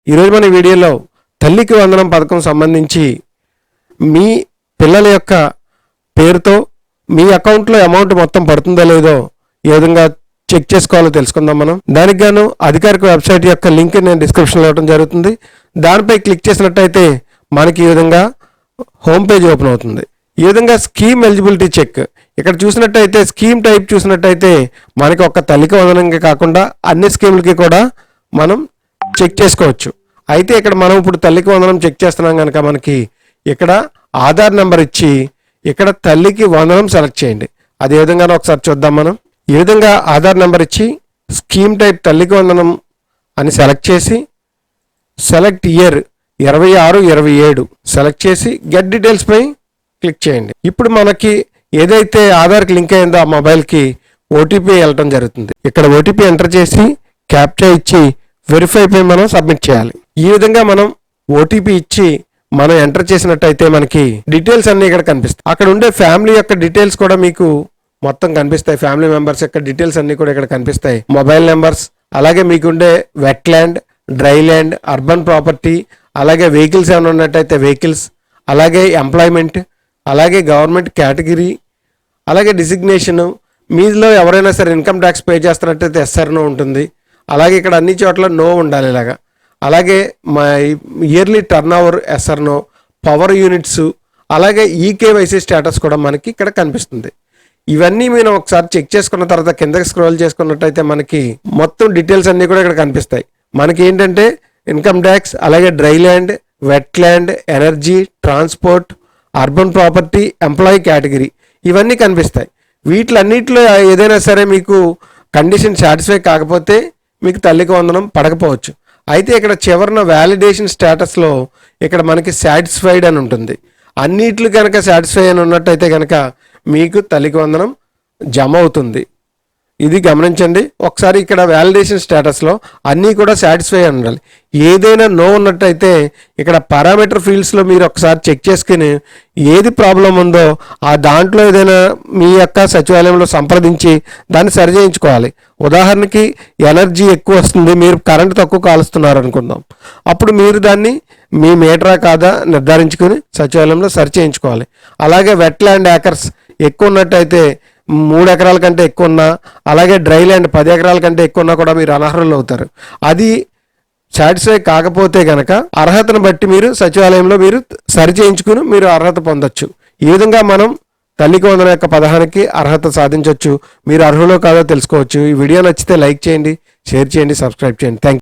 ఈరోజు మన వీడియోలో తల్లికి వందనం పథకం సంబంధించి మీ పిల్లల యొక్క పేరుతో మీ అకౌంట్లో అమౌంట్ మొత్తం పడుతుందో లేదో ఏ విధంగా చెక్ చేసుకోవాలో తెలుసుకుందాం మనం. దానికి గాను అధికారిక వెబ్సైట్ యొక్క లింక్ నేను డిస్క్రిప్షన్లో ఇవ్వడం జరుగుతుంది. దానిపై క్లిక్ చేసినట్టయితే మనకి ఈ విధంగా హోమ్ పేజ్ ఓపెన్ అవుతుంది. ఈ విధంగా స్కీమ్ ఎలిజిబిలిటీ చెక్ ఇక్కడ చూసినట్టయితే స్కీమ్ టైప్ చూసినట్టయితే మనకి ఒక్క తల్లికి వందనంగా కాకుండా అన్ని స్కీములకి కూడా మనం చెక్ చేసుకోవచ్చు. అయితే ఇక్కడ మనం ఇప్పుడు తల్లికి వందనం చెక్ చేస్తున్నాం కనుక మనకి ఇక్కడ ఆధార్ నెంబర్ ఇచ్చి ఇక్కడ తల్లికి వందనం సెలెక్ట్ చేయండి. అదే విధంగా ఒకసారి చూద్దాం మనం. ఈ విధంగా ఆధార్ నెంబర్ ఇచ్చి స్కీమ్ టైప్ తల్లికి వందనం అని సెలెక్ట్ చేసి సెలెక్ట్ ఇయర్ 26/27 సెలెక్ట్ చేసి గెట్ డీటెయిల్స్ పై క్లిక్ చేయండి. ఇప్పుడు మనకి ఏదైతే ఆధార్కి లింక్ అయిందో ఆ మొబైల్కి ఓటీపీ వెళ్ళటం జరుగుతుంది. ఇక్కడ ఓటీపీ ఎంటర్ చేసి క్యాప్చా ఇచ్చి వెరిఫై పై మనం సబ్మిట్ చేయాలి. ఈ విధంగా మనం ఓటీపీ ఇచ్చి మనం ఎంటర్ చేసినట్టయితే మనకి డీటెయిల్స్ అన్ని ఇక్కడ కనిపిస్తాయి. అక్కడ ఉండే ఫ్యామిలీ యొక్క డీటెయిల్స్ కూడా మీకు మొత్తం కనిపిస్తాయి. ఫ్యామిలీ మెంబర్స్ యొక్క డీటెయిల్స్ అన్ని కూడా ఇక్కడ కనిపిస్తాయి. మొబైల్ నెంబర్స్, అలాగే మీకు ఉండే wet land, dry land, urban property, అలాగే వెహికల్స్ ఏమైనా ఉన్నట్టయితే వెహికల్స్, అలాగే ఎంప్లాయ్మెంట్, అలాగే గవర్నమెంట్ కేటగిరీ, అలాగే డిసిగ్నేషను, మీలో ఎవరైనా సరే ఇన్కమ్ ట్యాక్స్ పే చేస్తున్నట్టయితే ఎస్ఆర్ నో ఉంటుంది. అలాగే ఇక్కడ అన్ని చోట్ల నో ఉండాలి ఇలాగా. అలాగే మా yearly turnover SR no, power units, అలాగే ఈకేవైసీ స్టేటస్ కూడా మనకి ఇక్కడ కనిపిస్తుంది. ఇవన్నీ మేము ఒకసారి చెక్ చేసుకున్న తర్వాత కిందకి స్క్రోల్ చేసుకున్నట్టయితే మనకి మొత్తం డీటెయిల్స్ అన్నీ కూడా ఇక్కడ కనిపిస్తాయి. మనకి ఏంటంటే ఇన్కమ్ ట్యాక్స్, అలాగే dry land, wet land, energy, transport, urban property, employee category ఇవన్నీ కనిపిస్తాయి. వీటిలన్నిటిలో ఏదైనా సరే మీకు కండిషన్ సాటిస్ఫై కాకపోతే మీకు తల్లికి వందనం పడకపోవచ్చు. అయితే ఇక్కడ చివరిన వ్యాలిడేషన్ స్టేటస్లో ఇక్కడ మనకి సాటిస్ఫైడ్ అని ఉంటుంది. అన్నిట్లు కనుక సాటిస్ఫై అని ఉన్నట్టయితే కనుక మీకు తల్లికి వందనం జమ అవుతుంది. ఇది గమనించండి. ఒకసారి ఇక్కడ వ్యాలిడేషన్ స్టేటస్లో అన్నీ కూడా సాటిస్ఫై అని ఉండాలి. ఏదైనా నో ఉన్నట్టయితే ఇక్కడ పారామీటర్ ఫీల్డ్స్లో మీరు ఒకసారి చెక్ చేసుకుని ఏది ప్రాబ్లం ఉందో ఆ దాంట్లో ఏదైనా మీ యొక్క సచివాలయంలో సంప్రదించి దాన్ని సరిచేయించుకోవాలి. ఉదాహరణకి ఎనర్జీ ఎక్కువ వస్తుంది, మీరు కరెంటు తక్కువ కాలుస్తున్నారు అనుకుందాం. అప్పుడు మీరు దాన్ని మీ మీటరా కాదా నిర్ధారించుకుని సచివాలయంలో సరిచేయించుకోవాలి. అలాగే వెట్ ల్యాండ్ ఏకర్స్ ఎక్కువ ఉన్నట్టయితే 3 ఎకరాల కంటే ఎక్కువ ఉన్నా, అలాగే డ్రై ల్యాండ్ 10 ఎకరాల కంటే ఎక్కువ ఉన్నా కూడా మీరు అనర్హులు అవుతారు. అది సాటిస్ఫై కాకపోతే కనుక అర్హతను బట్టి మీరు సచివాలయంలో మీరు సరిచేయించుకుని మీరు అర్హత పొందొచ్చు. ఈ విధంగా మనం తల్లికి వందనం యొక్క పథకానికి అర్హత సాధించవచ్చు. మీరు అర్హులో కాదో తెలుసుకోవచ్చు. ఈ వీడియో నచ్చితే లైక్ చేయండి, షేర్ చేయండి, సబ్స్క్రైబ్ చేయండి. Thank you.